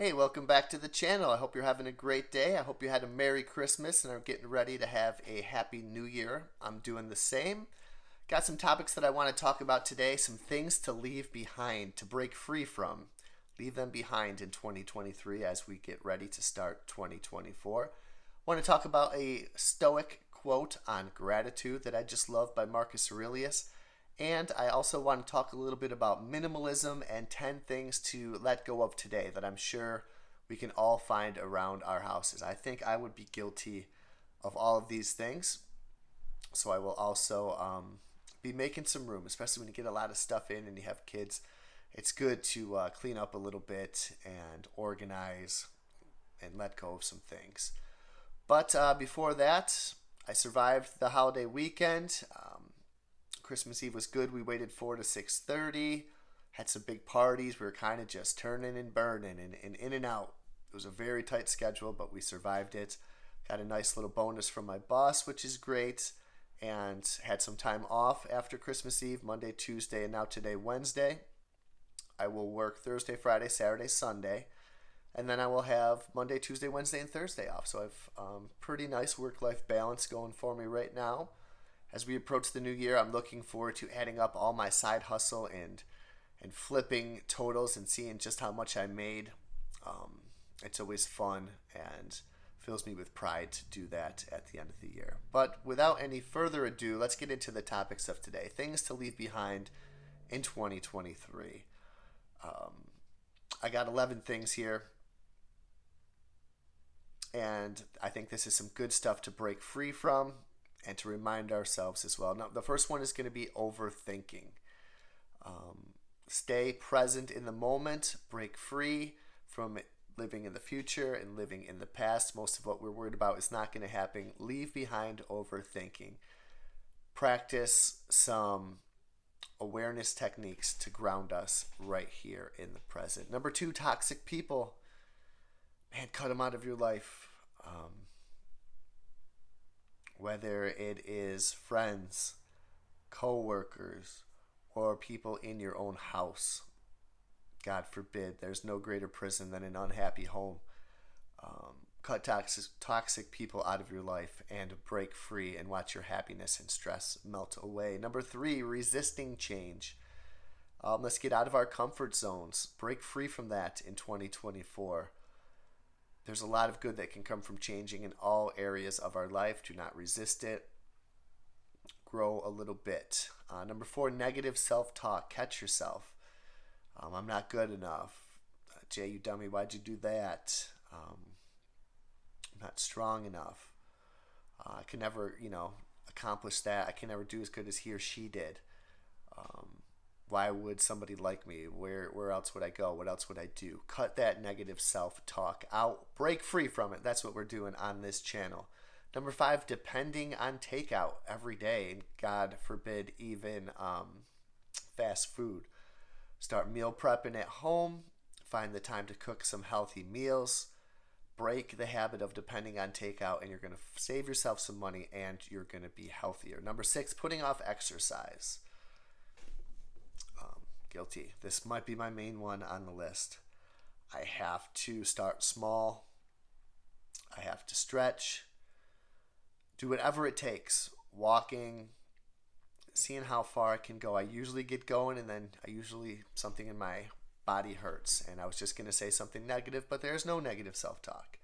Hey, welcome back to the channel. I hope you're having a great day. I hope you had a Merry Christmas and are getting ready to have a Happy New Year. I'm doing the same. Got some topics that I want to talk about today, some things to leave behind, to break free from. Leave them behind in 2023 as we get ready to start 2024. I want to talk about a Stoic quote on gratitude that I just love by Marcus Aurelius. And I also want to talk a little bit about minimalism and 10 things to let go of today that I'm sure we can all find around our houses. I think I would be guilty of all of these things. So I will also be making some room, especially when you get a lot of stuff in and you have kids. It's good to clean up a little bit and organize and let go of some things. But before that, I survived the holiday weekend. Christmas Eve was good. We waited 4 to 6:30. Had some big parties. We were kind of just turning and burning and in and out. It was a very tight schedule, but we survived it. Got a nice little bonus from my boss, which is great. And had some time off after Christmas Eve, Monday, Tuesday, and now today, Wednesday. I will work Thursday, Friday, Saturday, Sunday. And then I will have Monday, Tuesday, Wednesday, and Thursday off. So I've pretty nice work-life balance going for me right now. As we approach the new year, I'm looking forward to adding up all my side hustle and flipping totals and seeing just how much I made. It's always fun and fills me with pride to do that at the end of the year. But without any further ado, let's get into the topics of today. Things to leave behind in 2023. I got 11 things here. And I think this is some good stuff to break free from and to remind ourselves as well. Now, the first one is going to be overthinking. Stay present in the moment, break free from living in the future and living in the past. Most of what we're worried about is not going to happen. Leave behind overthinking. Practice some awareness techniques to ground us right here in the present. Number 2, toxic people. Man, cut them out of your life. Whether it is friends, co-workers, or people in your own house. God forbid, there's no greater prison than an unhappy home. Cut toxic people out of your life and break free and watch your happiness and stress melt away. Number 3, resisting change. Let's get out of our comfort zones. Break free from that in 2024. There's a lot of good that can come from changing in all areas of our life. Do not resist it. Grow a little bit. Number 4, negative self-talk. Catch yourself. I'm not good enough. Jay, you dummy, why'd you do that? I'm not strong enough. I can never, accomplish that. I can never do as good as he or she did. Why would somebody like me? Where else would I go? What else would I do? Cut that negative self-talk out. Break free from it. That's what we're doing on this channel. Number 5, depending on takeout every day. And God forbid, even fast food. Start meal prepping at home. Find the time to cook some healthy meals. Break the habit of depending on takeout, and you're going to save yourself some money and you're going to be healthier. Number 6, putting off exercise. Guilty. This might be my main one on the list. I have to start small. I have to stretch. Do whatever it takes. Walking, seeing how far I can go. I usually get going and then something in my body hurts. And I was just going to say something negative, but there's no negative self-talk.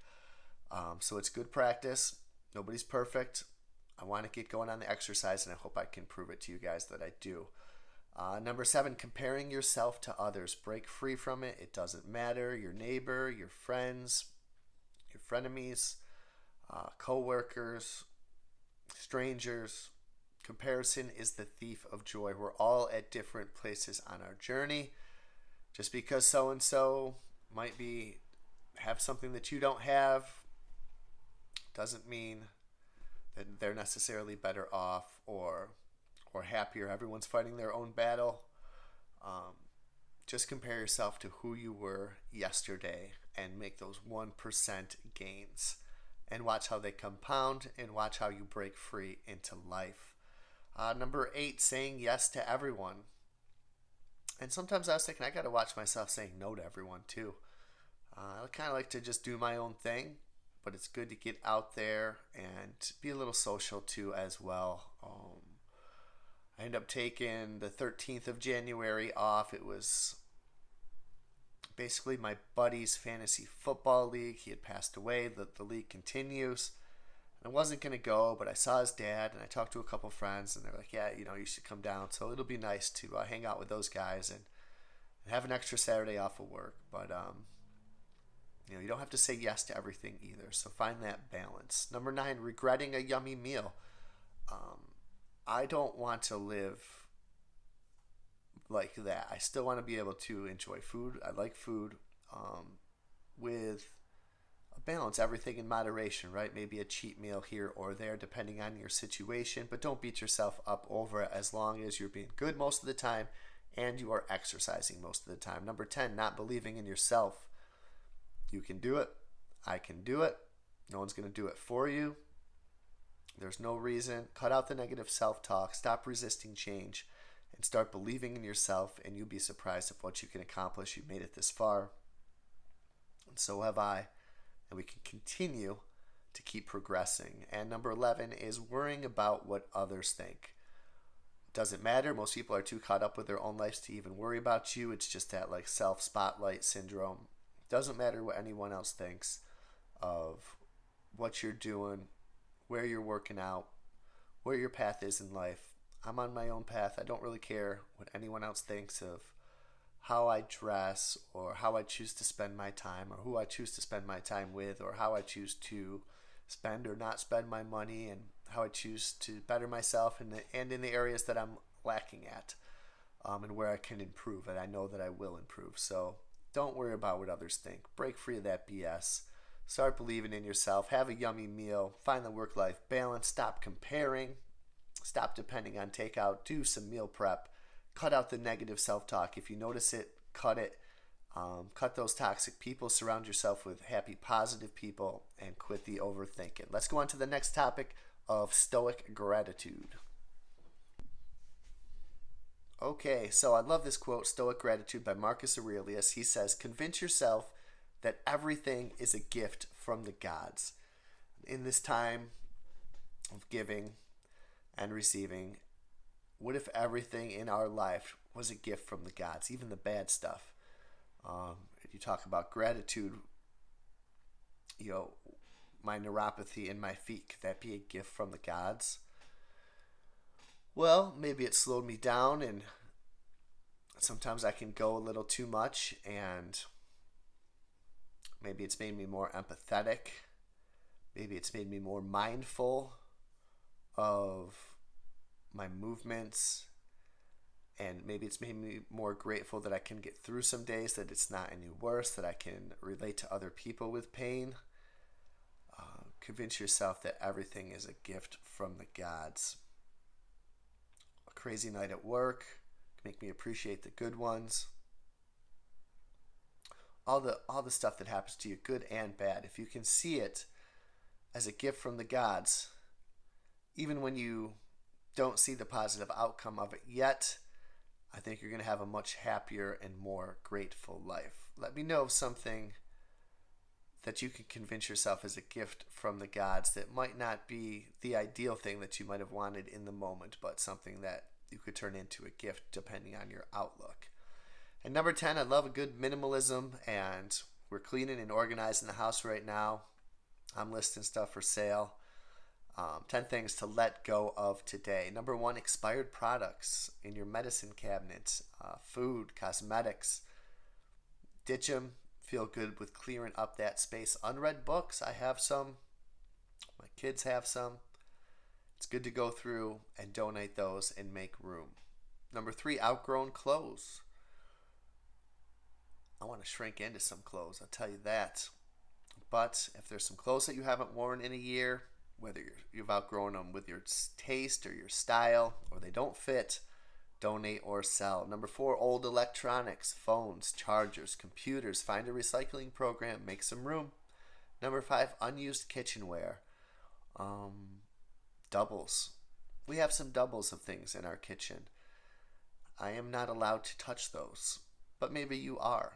So it's good practice. Nobody's perfect. I want to get going on the exercise, and I hope I can prove it to you guys that I do. Number 7, comparing yourself to others. Break free from it. It doesn't matter. Your neighbor, your friends, your frenemies, co-workers, strangers. Comparison is the thief of joy. We're all at different places on our journey. Just because so-and-so might have something that you don't have doesn't mean that they're necessarily better off or happier. Everyone's fighting their own battle. Just compare yourself to who you were yesterday and make those 1% gains and watch how they compound and watch how you break free into life. Number 8, saying yes to everyone. And sometimes I was thinking I got to watch myself saying no to everyone too. I kind of like to just do my own thing, but it's good to get out there and be a little social too as well. I ended up taking the 13th of January off. It was basically my buddy's fantasy football league. He had passed away. The league continues. I wasn't going to go, but I saw his dad and I talked to a couple friends and they're like, yeah, you should come down. So it'll be nice to hang out with those guys and have an extra Saturday off of work. But, you don't have to say yes to everything either. So find that balance. Number 9, regretting a yummy meal. I don't want to live like that. I still want to be able to enjoy food. I like food with a balance, everything in moderation, right? Maybe a cheat meal here or there depending on your situation, but don't beat yourself up over it as long as you're being good most of the time and you are exercising most of the time. Number 10, not believing in yourself. You can do it. I can do it. No one's going to do it for you. There's no reason. Cut out the negative self-talk. Stop resisting change and start believing in yourself, and you'll be surprised at what you can accomplish. You've made it this far, and so have I, and we can continue to keep progressing. And number 11 is worrying about what others think. Doesn't matter. Most people are too caught up with their own lives to even worry about you. It's just that self-spotlight syndrome. Doesn't matter what anyone else thinks of what you're doing, where you're working out, where your path is in life. I'm on my own path. I don't really care what anyone else thinks of how I dress or how I choose to spend my time or who I choose to spend my time with or how I choose to spend or not spend my money and how I choose to better myself and in the areas that I'm lacking at and where I can improve, and I know that I will improve. So don't worry about what others think. Break free of that BS. Start believing in yourself. Have a yummy meal. Find the work-life balance. Stop comparing. Stop depending on takeout. Do some meal prep. Cut out the negative self-talk. If you notice it, cut it. Cut those toxic people. Surround yourself with happy, positive people and quit the overthinking. Let's go on to the next topic of Stoic Gratitude. Okay, so I love this quote, Stoic Gratitude by Marcus Aurelius. He says, convince yourself that everything is a gift from the gods. In this time of giving and receiving, what if everything in our life was a gift from the gods, even the bad stuff? If you talk about gratitude, my neuropathy in my feet, could that be a gift from the gods? Well, maybe it slowed me down, and sometimes I can go a little too much, and maybe it's made me more empathetic. Maybe it's made me more mindful of my movements, and maybe it's made me more grateful that I can get through some days, that it's not any worse, that I can relate to other people with pain. Convince yourself that everything is a gift from the gods. A crazy night at work can make me appreciate the good ones. All the stuff that happens to you, good and bad, if you can see it as a gift from the gods, even when you don't see the positive outcome of it yet, I think you're going to have a much happier and more grateful life. Let me know of something that you can convince yourself is a gift from the gods that might not be the ideal thing that you might have wanted in the moment, but something that you could turn into a gift depending on your outlook. And number 10, I love a good minimalism, and we're cleaning and organizing the house right now. I'm listing stuff for sale. 10 things to let go of today. Number 1, expired products in your medicine cabinet, food, cosmetics. Ditch them. Feel good with clearing up that space. Unread books, I have some. My kids have some. It's good to go through and donate those and make room. Number 3, outgrown clothes. I want to shrink into some clothes, I'll tell you that. But if there's some clothes that you haven't worn in a year, whether you've outgrown them with your taste or your style, or they don't fit, donate or sell. Number 4, old electronics, phones, chargers, computers. Find a recycling program, make some room. Number 5, unused kitchenware. Doubles. We have some doubles of things in our kitchen. I am not allowed to touch those, but maybe you are,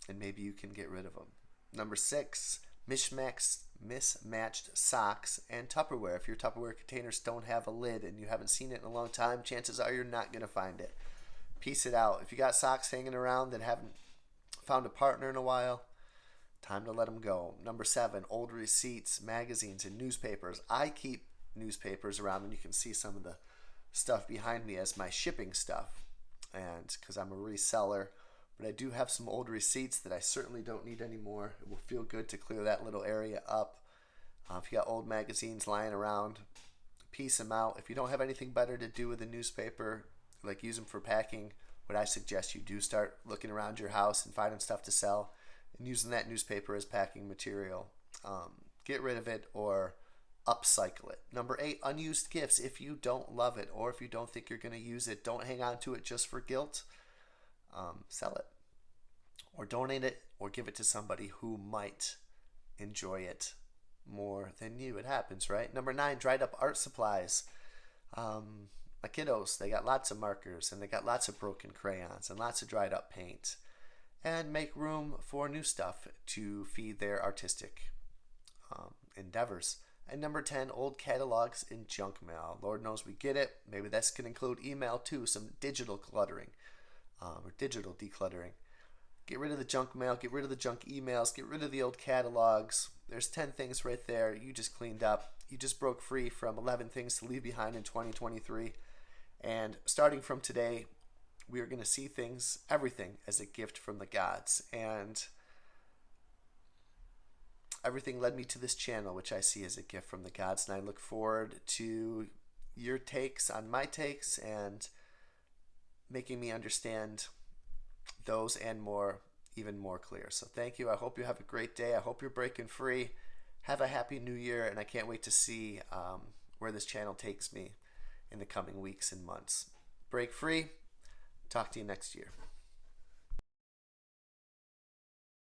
and maybe you can get rid of them. Number 6, mismatched socks and Tupperware. If your Tupperware containers don't have a lid and you haven't seen it in a long time, chances are you're not going to find it. Piece it out. If you got socks hanging around that haven't found a partner in a while, time to let them go. Number 7, old receipts, magazines, and newspapers. I keep newspapers around, and you can see some of the stuff behind me as my shipping stuff, and because I'm a reseller. But I do have some old receipts that I certainly don't need anymore. It will feel good to clear that little area up. If you got old magazines lying around, piece them out. If you don't have anything better to do with a newspaper, like use them for packing, what I suggest you do, start looking around your house and finding stuff to sell and using that newspaper as packing material. Get rid of it or upcycle it. Number 8, unused gifts. If you don't love it or if you don't think you're going to use it, don't hang on to it just for guilt. Sell it or donate it or give it to somebody who might enjoy it more than you. It happens, right? Number 9, dried up art supplies. My kiddos, they got lots of markers and they got lots of broken crayons and lots of dried up paint. And make room for new stuff to feed their artistic endeavors. And number 10, old catalogs in junk mail. Lord knows we get it. Maybe this can include email too, some digital cluttering or digital decluttering. Get rid of the junk mail, get rid of the junk emails, get rid of the old catalogs. There's 10 things right there you just cleaned up. You just broke free from 11 things to leave behind in 2023. And starting from today, we are going to see things, everything, as a gift from the gods. And everything led me to this channel, which I see as a gift from the gods. And I look forward to your takes on my takes and making me understand those and more, even more clear. So thank you. I hope you have a great day. I hope you're breaking free. Have a happy new year. And I can't wait to see where this channel takes me in the coming weeks and months. Break free. Talk to you next year.